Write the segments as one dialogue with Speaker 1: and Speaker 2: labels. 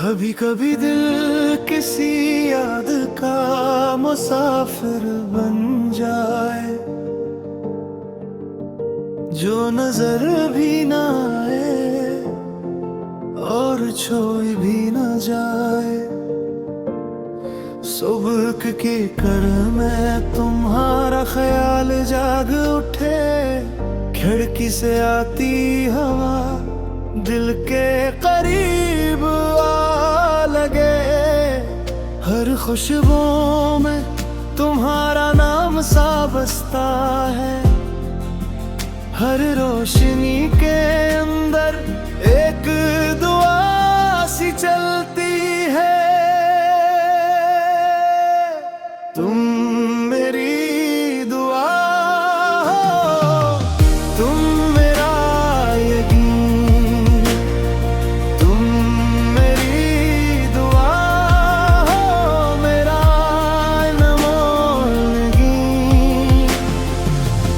Speaker 1: कभी कभी दिल किसी याद का मुसाफिर बन जाए, जो नजर भी ना आए और छोई भी ना जाए। सुबह के कर में तुम्हारा ख्याल जाग उठे, खिड़की से आती हवा दिल के करीब आ लगे। हर खुशबू में तुम्हारा नाम सा बसता है, हर रोशनी के अंदर एक दुआ सी चलती है। तुम मेरी दुआ हो, तुम मेरा यकीन, तुम मेरी दुआ हो, मेरा अनमोल यकीन।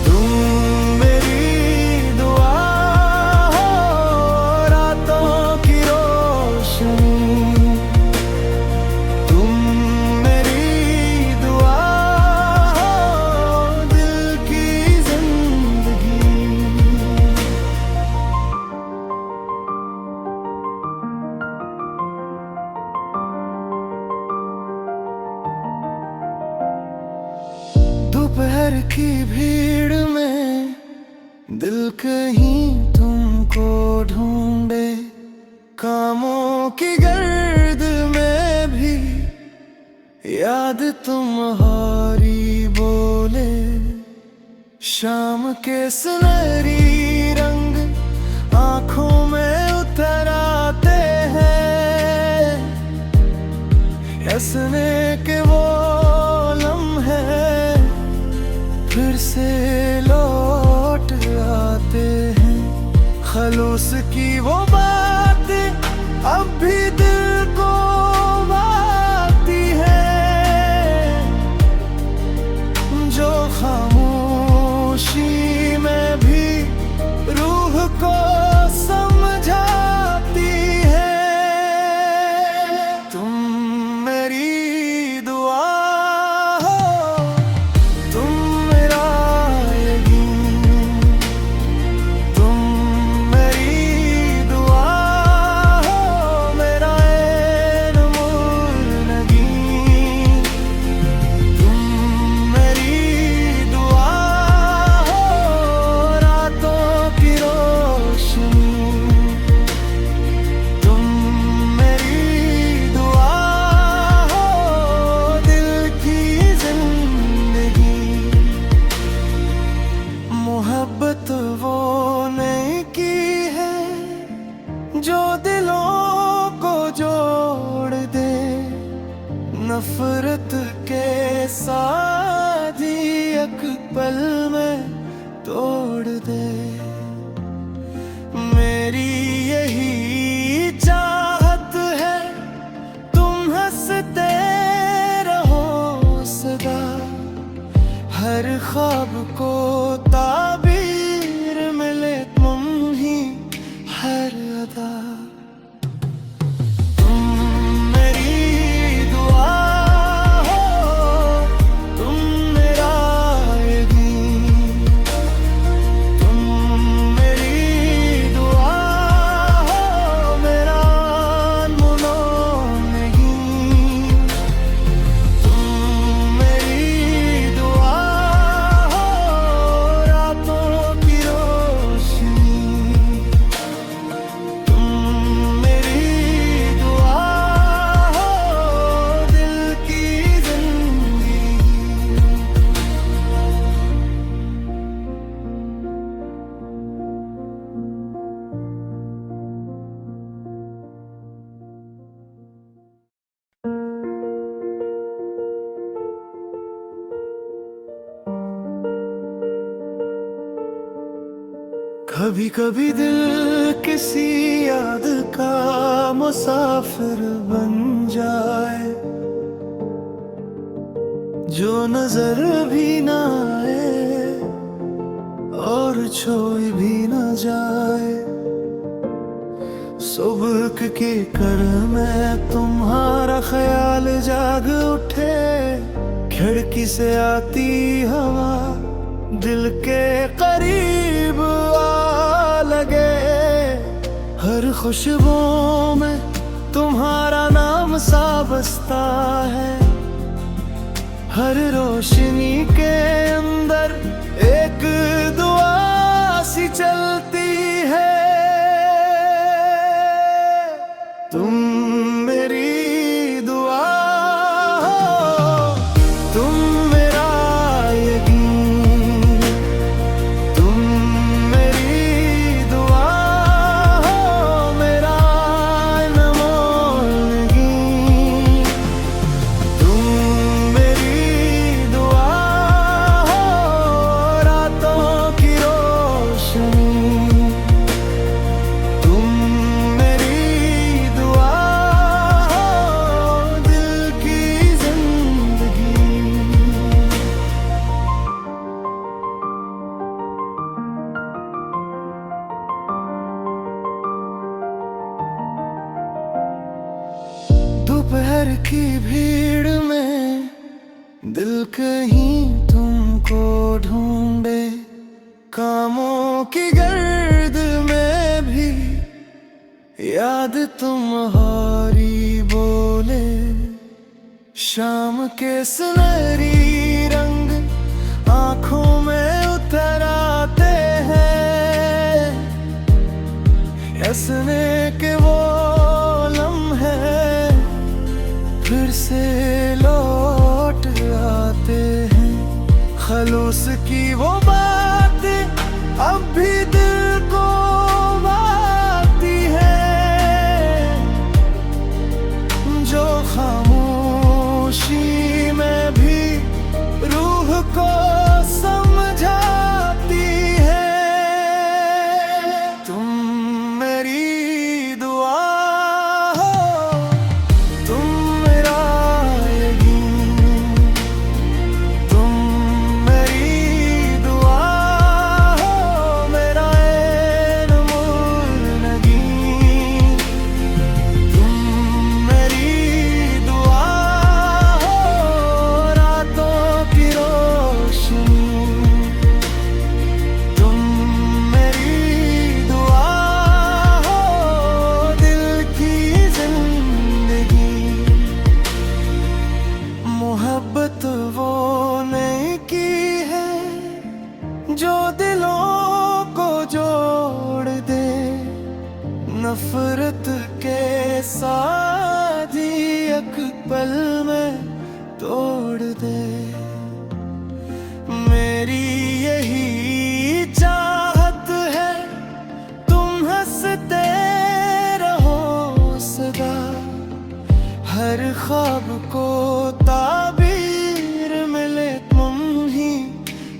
Speaker 1: तुम मेरी दुआ हो, रातों की रोशनी। तुम मेरी दुआ हो, दिल की जिंदगी। दोपहर की भीड़ में दिल कहीं तुमको ढूंढे, कामों की गर्द में भी याद तुम्हारी बोले। शाम के सुनहरी रंग आंखों में उतर आते हैं, हंसने के वो लम्हे फिर से लौट आते हैं। खलूस की वो बात अब भी दिल को भाती है, जो खामोशी में भी रूह को समझाती है। तुम मेरी दुआ हो, तुम मेरा यकीन, तुम मेरी दुआ हो, मेरा अनमोल यकीन। तुम मेरी दुआ हो, रातों की रोशनी। तुम मेरी दुआ हो, दिल की जिंदगी। मोहब्बत वो नहीं की है जो दिलों को जोड़ दे, नफरत के साथ ही एक पल में तोड़ दे। मेरी यही चाहत है, तुम हंसते रहो सदा, हर ख्वाब को ताबीर मिले तुम ही हर अदा। तुम मेरी दुआ हो, तुम मेरा यकीन, तुम मेरी दुआ हो, मेरा अनमोल यकीन। तुम मेरी दुआ हो, रातों की रोशनी। तुम मेरी दुआ हो, दिल की जिंदगी। कभी कभी दिल किसी याद का मुसाफिर बन जाए, जो नजर भी ना आए और छोई भी ना जाए। सुबह के कर में तुम्हारा ख्याल जाग उठे, खिड़की से आती हवा दिल के करीब आ लगे। हर खुशबू में तुम्हारा नाम सा बसता है, हर रोशनी के अंदर एक दुआ सी चलती है। तुम मेरी दुआ हो, तुम मेरा यकीन, तुम मेरी दुआ हो, मेरा अनमोल यकीन। तुम मेरी दुआ हो, रातों की रोशनी, तुम मेरी दुआ हो, दिल की जिंदगी। दोपहर की भीड़ में दिल कहीं तुमको ढूंढे, कामों की गर्द में भी याद तुम्हारी बोले। शाम के सुनहरी रंग आंखों में उतर आते हैं, हंसने के वो लम्हे फिर से लौट आते हैं। खलूस की वो बात अब भी दिल को भाती है, जो खामोशी में भी रूह को समझाती है। तुम मेरी दुआ हो, तुम मेरा यकीन, तुम मेरी दुआ हो, मेरा अनमोल यकीन। तुम मेरी दुआ हो, रातों की रोशनी, तुम मेरी दुआ हो, दिल की जिंदगी। मोहब्बत वो नहीं की है जो दिलों को जोड़ दे, नफरत के साथ ही एक पल में तोड़ दे। मेरी यही चाहत है, तुम हंसते रहो सदा, हर ख्वाब को ताबीर मिले तुम ही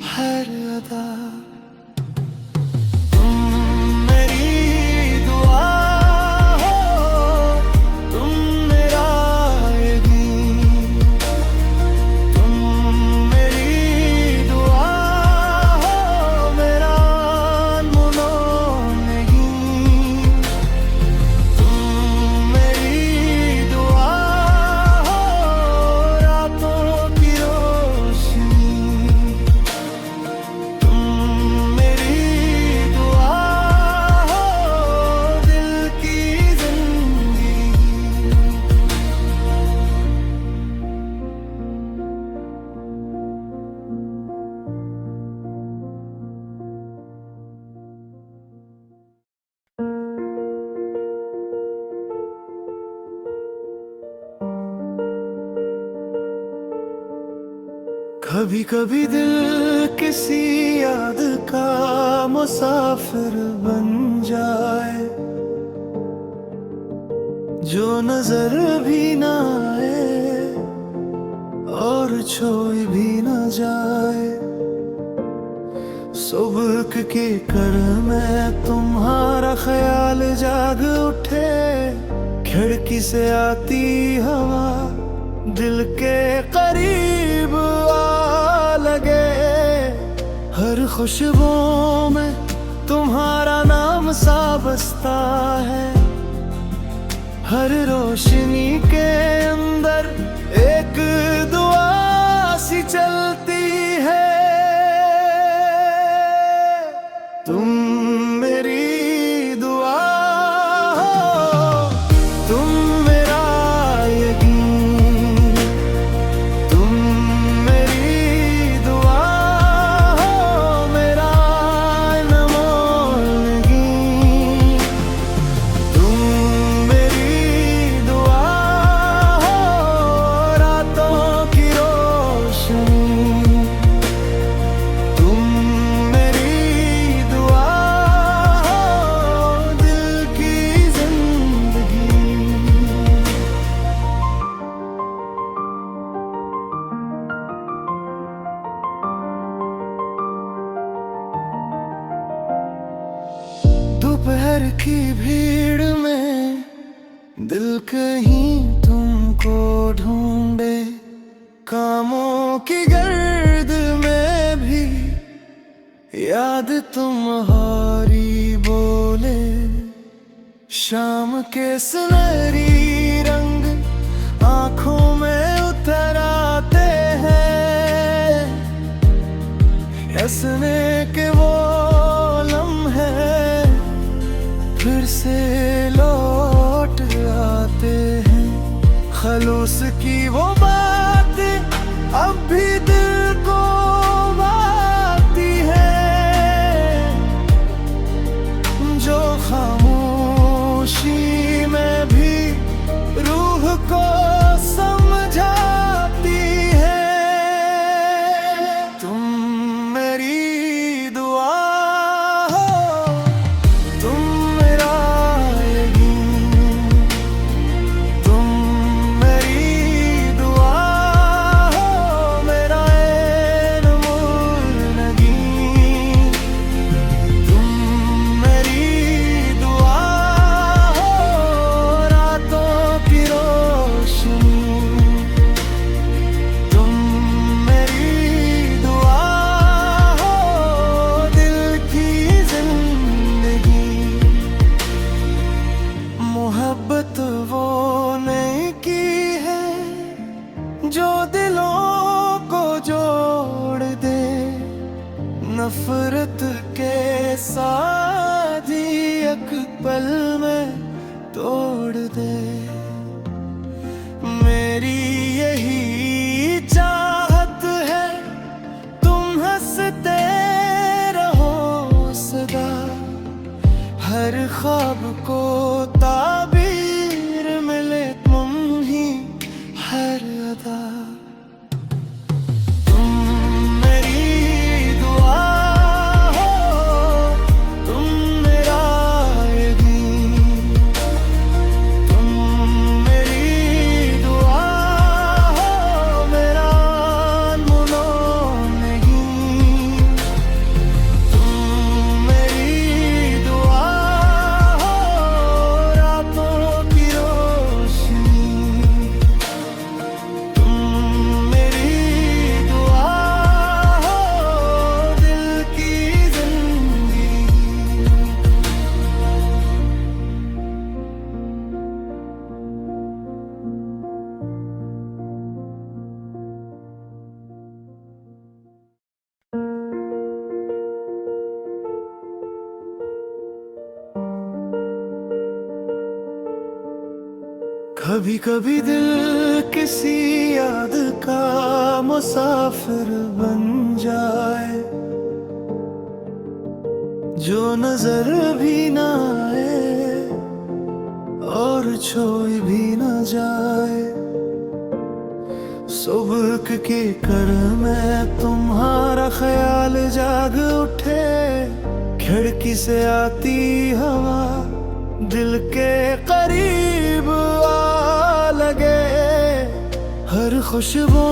Speaker 1: हर अदा। तुम मेरी दुआ हो, तुम मेरा यकीन, तुम मेरी दुआ हो, मेरा अनमोल यकीन। तुम मेरी दुआ हो, रातों की रोशनी, तुम मेरी दुआ हो, दिल की जिंदगी। कभी कभी दिल किसी याद का मुसाफिर बन जाए, जो नजर भी ना आए और छोड़ भी ना जाए। सुबह के कर में तुम्हारा ख्याल जाग उठे, खिड़की से आती हवा दिल के करीब आ लगे। हर खुशबू में तुम्हारा नाम सा बसता है, हर रोशनी के अंदर एक दुआ सी चलती है। तुम मेरी दुआ हो, तुम मेरा यकीन, तुम मेरी दुआ हो, मेरा अनमोल यकीन। तुम मेरी दुआ हो, रातों की रोशनी, तुम मेरी दुआ हो, दिल की जिंदगी। दोपहर की भीड़ में दिल कहीं तुमको ढूंढे, कामों की गर्द में भी याद तुम्हारी बोले। शाम के सुनहरी रंग आंखों में उतर आते हैं, हंसने के वो लम्हे फिर से लौट आते हैं। खलूस की वो बात अब भी दिल को भाती है, जो खामोशी में भी रूह को समझाती है। तुम मेरी दुआ हो, तुम मेरा यकीन, तुम मेरी दुआ हो, मेरा अनमोल यकीन। तुम मेरी दुआ हो, रातों की रोशनी, तुम मेरी दुआ हो, दिल की जिंदगी। मोहब्बत वो नहीं की है जो दिलों को जोड़ दे, नफरत के साथ ही एक पल में तोड़ दे। मेरी यही चाहत है, तुम हंसते रहो सदा, हर ख्वाब को ताबीर मिले तुम ही हर अदा। तुम मेरी दुआ हो, तुम मेरा यकीन, तुम मेरी दुआ हो, मेरा अनमोल यकीन। तुम मेरी दुआ हो, रातों की रोशनी, तुम मेरी दुआ हो, दिल की जिंदगी। कभी कभी दिल किसी याद का मुसाफिर बन जाए, जो नजर भी ना आए और छोड़ भी ना जाए। सुबह के कर में तुम्हारा ख्याल जाग उठे, खिड़की से आती हवा दिल के करीब आ लगे। हर खुशबू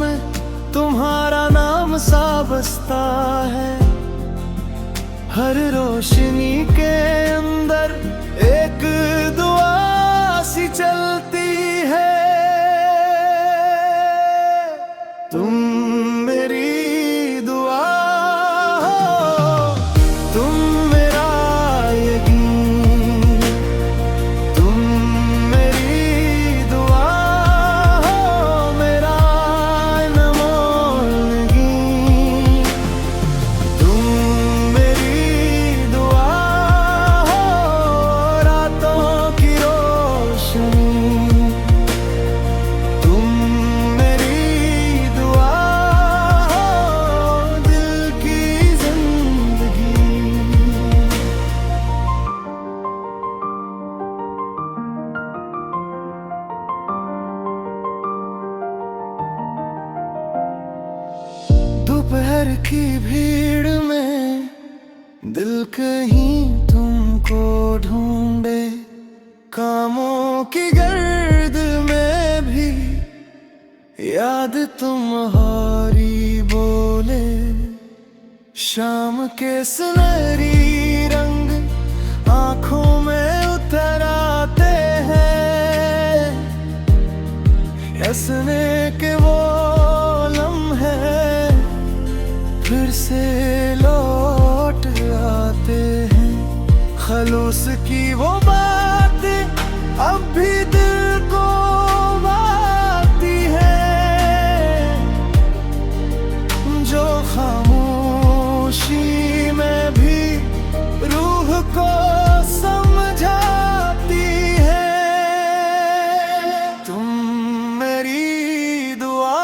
Speaker 1: में तुम्हारा नाम सा बसता है, हर रोशनी के अंदर एक दुआ सी चलती है। तुम मेरी दुआ हो, तुम मेरा यकीन, तुम भीड़ में दिल कहीं तुमको ढूंढे, कामों की गर्द में भी याद तुम्हारी बोले। शाम के सुनहरी रंग आंखों में उतर आते हैं, हंसने के वो लम्हे फिर से लौट आते हैं। खलूस की वो बात अब भी दिल को भाती है, जो खामोशी में भी रूह को समझाती है। तुम मेरी दुआ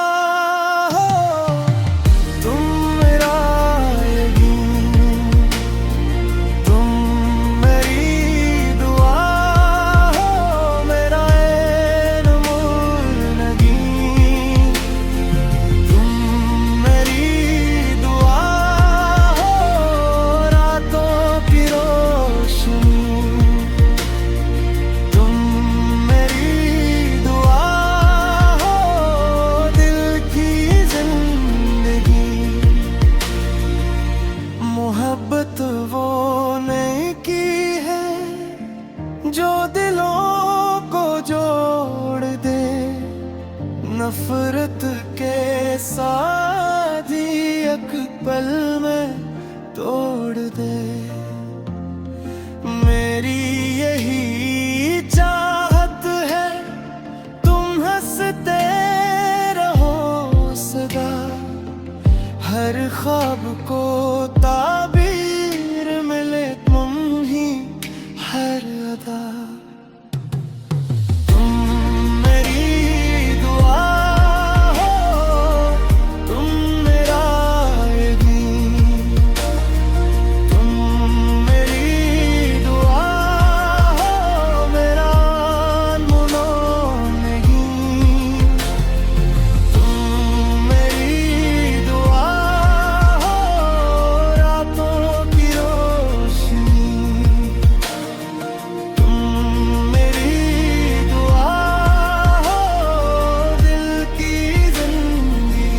Speaker 1: हो, तुम मेरा यकीन, तुम मेरी दुआ हो, मेरा ऐन मुर्नगी। तुम मेरी दुआ हो, रातों की रोशनी। तुम मेरी दुआ हो, दिल की जिंदगी। मोहब्बत वो नहीं की है जो दिलों को जोड़ दे, नफरत के साथ ही एक पल में तोड़ दे। मेरी यही चाहत है, तुम हंसते रहो सदा, हर ख्वाब को ताबीर मिले तुम ही हर अदा। तुम मेरी दुआ हो, तुम मेरा यकीन, तुम मेरी दुआ हो, मेरा मुनोनगी। तुम मेरी दुआ हो, रातों की रोशनी। तुम मेरी दुआ हो, दिल की जिंदगी।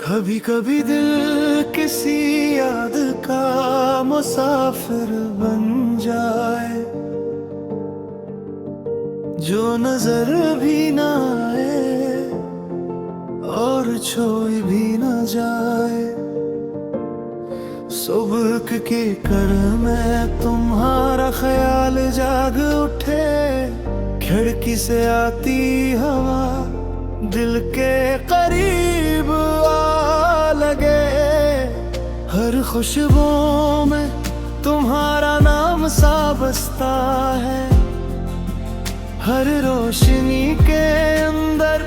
Speaker 1: कभी कभी दिल किसी याद का मुसाफिर बन जाए, जो नजर भी ना आए और छोई भी ना जाए। सुबह के कर में तुम्हारा ख्याल जाग उठे, खिड़की से आती हवा दिल के करीब आ लगे। हर खुशबू में तुम्हारा नाम सा बसता है, हर रोशनी के अंदर